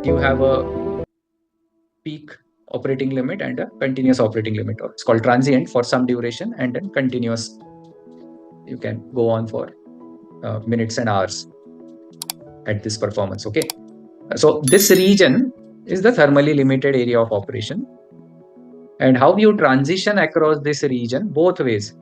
You have a peak operating limit and a continuous operating limit, or it's called transient for some duration, and then continuous. You can go on for minutes and hours at this performance. Okay. So this region is the thermally limited area of operation. And how you transition across this region, both ways,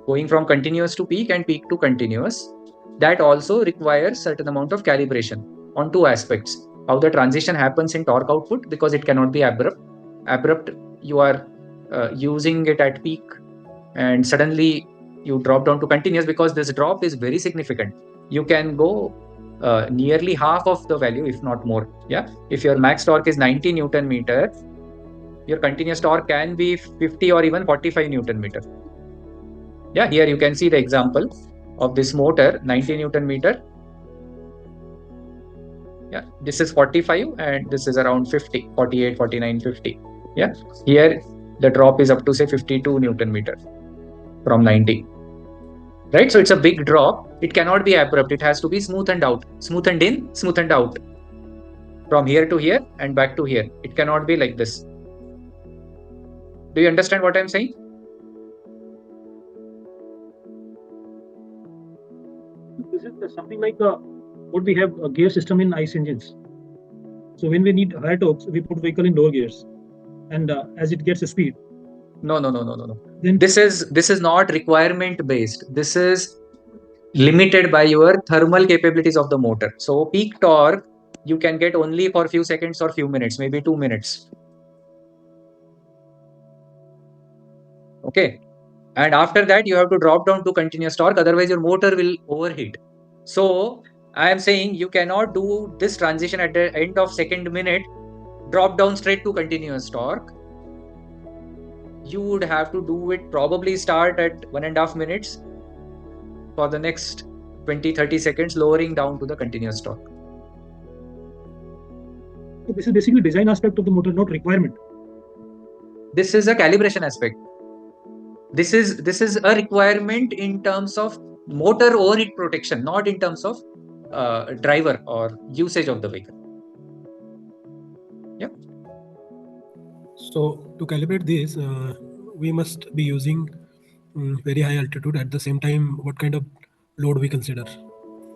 going from continuous to peak and peak to continuous, that also requires certain amount of calibration on two aspects. How the transition happens in torque output, because it cannot be abrupt. You are using it at peak and suddenly you drop down to continuous, because this drop is very significant. You can go nearly half of the value, if not more. Yeah, if your max torque is 90 Newton meter, your continuous torque can be 50 or even 45 Newton meter. Yeah, here you can see the example of this motor, 90 Newton meter. Yeah, this is 45 and this is around 50, 48, 49, 50. Yeah, here the drop is up to say 52 Newton meter from 90. Right, so it's a big drop. It cannot be abrupt. It has to be smoothened out, smoothened in, smoothened out, from here to here and back to here. It cannot be like this. Do you understand what I'm saying? This is something like what we have a gear system in ICE engines. So when we need higher torques, we put vehicle in lower gears, and as it gets a speed. No. Then this is not requirement based. This is limited by your thermal capabilities of the motor. So peak torque you can get only for few seconds or few minutes, maybe 2 minutes. Okay. And after that, you have to drop down to continuous torque. Otherwise, your motor will overheat. So I am saying you cannot do this transition at the end of second minute, drop down straight to continuous torque. You would have to do it, probably start at 1.5 minutes for the next 20-30 seconds, lowering down to the continuous torque. So this is basically design aspect of the motor, not requirement. This is a calibration aspect. This is a requirement in terms of motor overheat protection, not in terms of driver or usage of the vehicle. Yeah. So to calibrate this, we must be using very high altitude. At the same time, what kind of load we consider?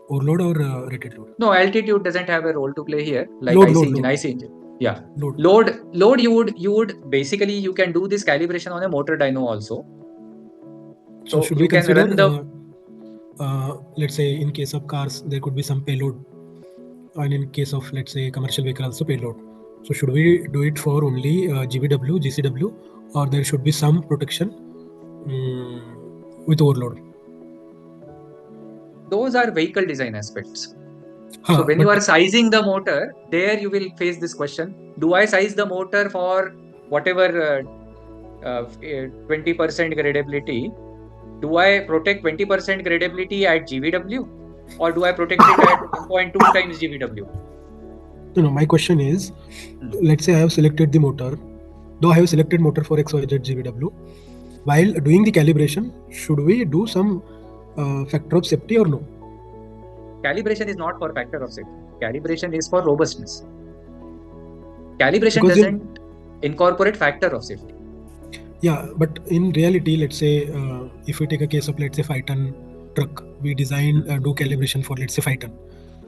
Overload or rated load? No, altitude doesn't have a role to play here. Like Load. IC engine. Yeah. Load. You would basically, you can do this calibration on a motor dyno also. So should we consider let's say in case of cars there could be some payload, and in case of let's say commercial vehicle also payload. So should we do it for only GVW, GCW, or there should be some protection with overload? Those are vehicle design aspects. So when you are sizing the motor, there you will face this question: do I size the motor for whatever 20% gradability? Do I protect 20% gradability at GVW, or do I protect it at 1.2 times GVW? No, my question is, let's say I have selected the motor, though I have selected motor for XYZ GVW. While doing the calibration, should we do some factor of safety or no? Calibration is not for factor of safety. Calibration is for robustness. Calibration doesn't incorporate factor of safety. Yeah, but in reality, let's say if we take a case of let's say 5-ton truck, we design do calibration for let's say 5 ton.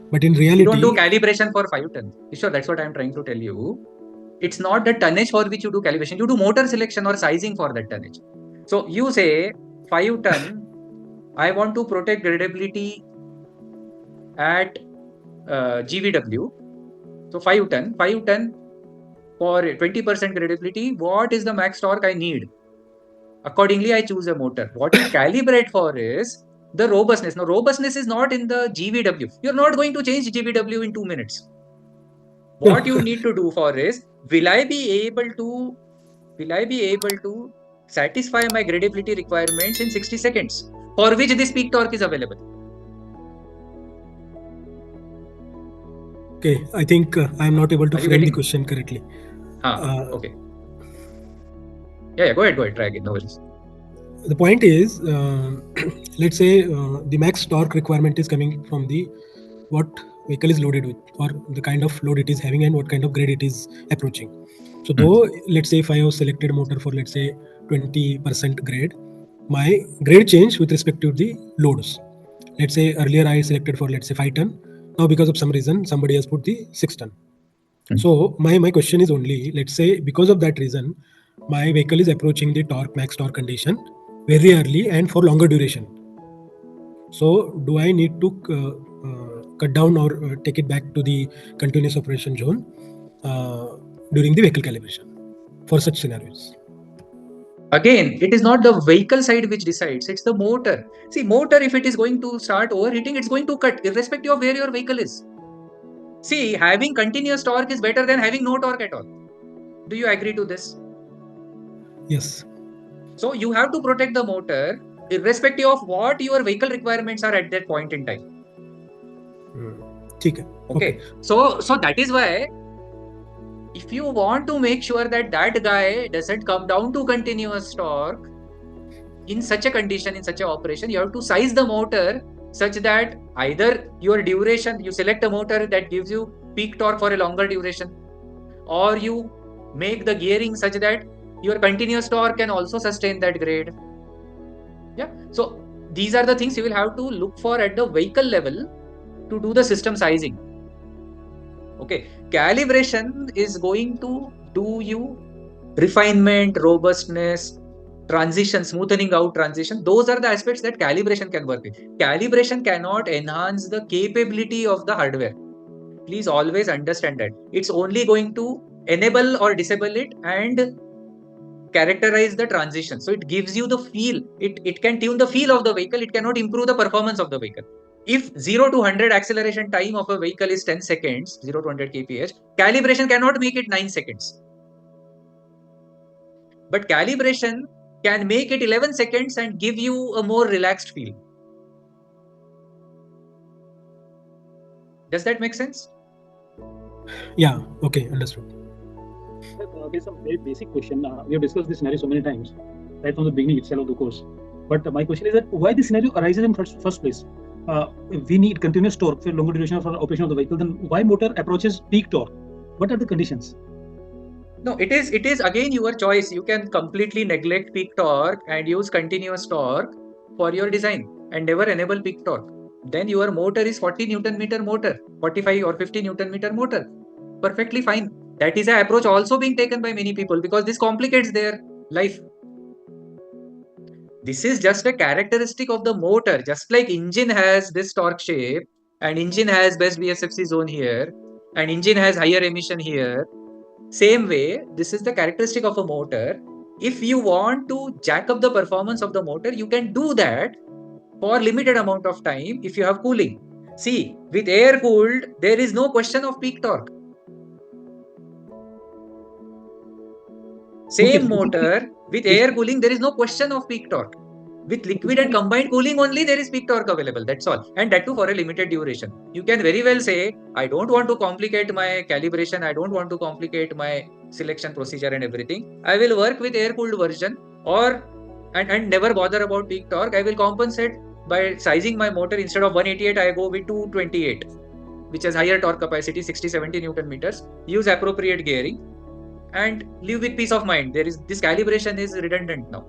But in reality, you don't do calibration for 5 ton. Sure, that's what I'm trying to tell you. It's not the tonnage for which you do calibration. You do motor selection or sizing for that tonnage. So you say 5 ton, I want to protect gradability at GVW. So 5 ton for 20% gradability, what is the max torque I need? Accordingly, I choose a motor. What you calibrate for is the robustness. Now, robustness is not in the GVW. You're not going to change GVW in 2 minutes. What you need to do for is, will I be able to satisfy my gradability requirements in 60 seconds, for which this peak torque is available? Okay, I think I am not able to frame the question correctly. Okay. Yeah, go ahead. Try again. No worries. the point is, let's say the max torque requirement is coming from the what vehicle is loaded with, or the kind of load it is having, and what kind of grade it is approaching. So though, let's say if I have selected motor for, let's say, 20% grade, my grade change with respect to the loads. Let's say earlier I selected for, let's say, 5 ton. Now because of some reason somebody has put the 6 ton. So my question is only, let's say because of that reason, my vehicle is approaching the max torque condition very early and for longer duration. So do I need to cut down or take it back to the continuous operation zone during the vehicle calibration for such scenarios? Again, it is not the vehicle side which decides, it's the motor. See, motor, if it is going to start overheating, it's going to cut irrespective of where your vehicle is. See, having continuous torque is better than having no torque at all. Do you agree to this? Yes. So you have to protect the motor irrespective of what your vehicle requirements are at that point in time. Okay. So that is why, if you want to make sure that that guy doesn't come down to continuous torque in such a condition, in such an operation, you have to size the motor such that either your duration, you select a motor that gives you peak torque for a longer duration, or you make the gearing such that your continuous torque can also sustain that grade. Yeah. So these are the things you will have to look for at the vehicle level to do the system sizing. Okay. Calibration is going to do you refinement, robustness, transition, smoothing out transition. Those are the aspects that calibration can work with. Calibration cannot enhance the capability of the hardware. Please always understand that. It's only going to enable or disable it and characterize the transition. So it gives you the feel. It can tune the feel of the vehicle. It cannot improve the performance of the vehicle. If 0 to 100 acceleration time of a vehicle is 10 seconds, 0 to 100 kph, calibration cannot make it 9 seconds. But calibration can make it 11 seconds and give you a more relaxed feel. Does that make sense? Yeah. Okay. Understood. Okay, some very basic question. We have discussed this scenario so many times, right from the beginning itself of the course. But my question is that why this scenario arises in first place? If we need continuous torque for longer duration for operation of the vehicle, then why motor approaches peak torque? What are the conditions? No, it is again your choice. You can completely neglect peak torque and use continuous torque for your design and never enable peak torque. Then your motor is 40 Newton meter motor, 45 or 50 Newton meter motor. Perfectly fine. That is an approach also being taken by many people because this complicates their life. This is just a characteristic of the motor. Just like engine has this torque shape and engine has best BSFC zone here and engine has higher emission here. Same way, this is the characteristic of a motor. If you want to jack up the performance of the motor, you can do that for limited amount of time if you have cooling. See, with air cooled, there is no question of peak torque. Same motor with air cooling, there is no question of peak torque. With liquid and combined cooling only, there is peak torque available. That's all. And that too for a limited duration. You can very well say, I don't want to complicate my calibration. I don't want to complicate my selection procedure and everything. I will work with air cooled version and never bother about peak torque. I will compensate by sizing my motor. Instead of 188, I go with 228, which has higher torque capacity, 60-70 Newton meters. Use appropriate gearing and live with peace of mind. This calibration is redundant now.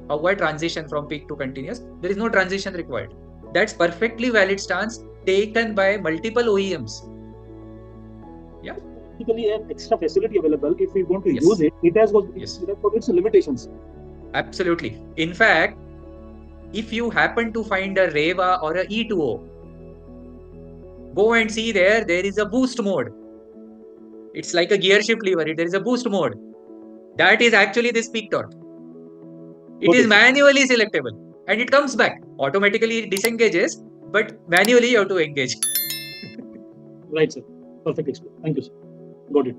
Avoid transition from peak to continuous. There is no transition required. That's perfectly valid stance taken by multiple OEMs. Yeah. Typically, an extra facility available. If we want to use it, it has got its limitations. Absolutely. In fact, if you happen to find a Reva or a E2O, go and see there is a boost mode. It's like a gear shift lever. There is a boost mode. That is actually this peak torque. It is manually selectable and it comes back. Automatically it disengages, but manually you have to engage. Right, sir. Perfect explain. Thank you, sir. Got it.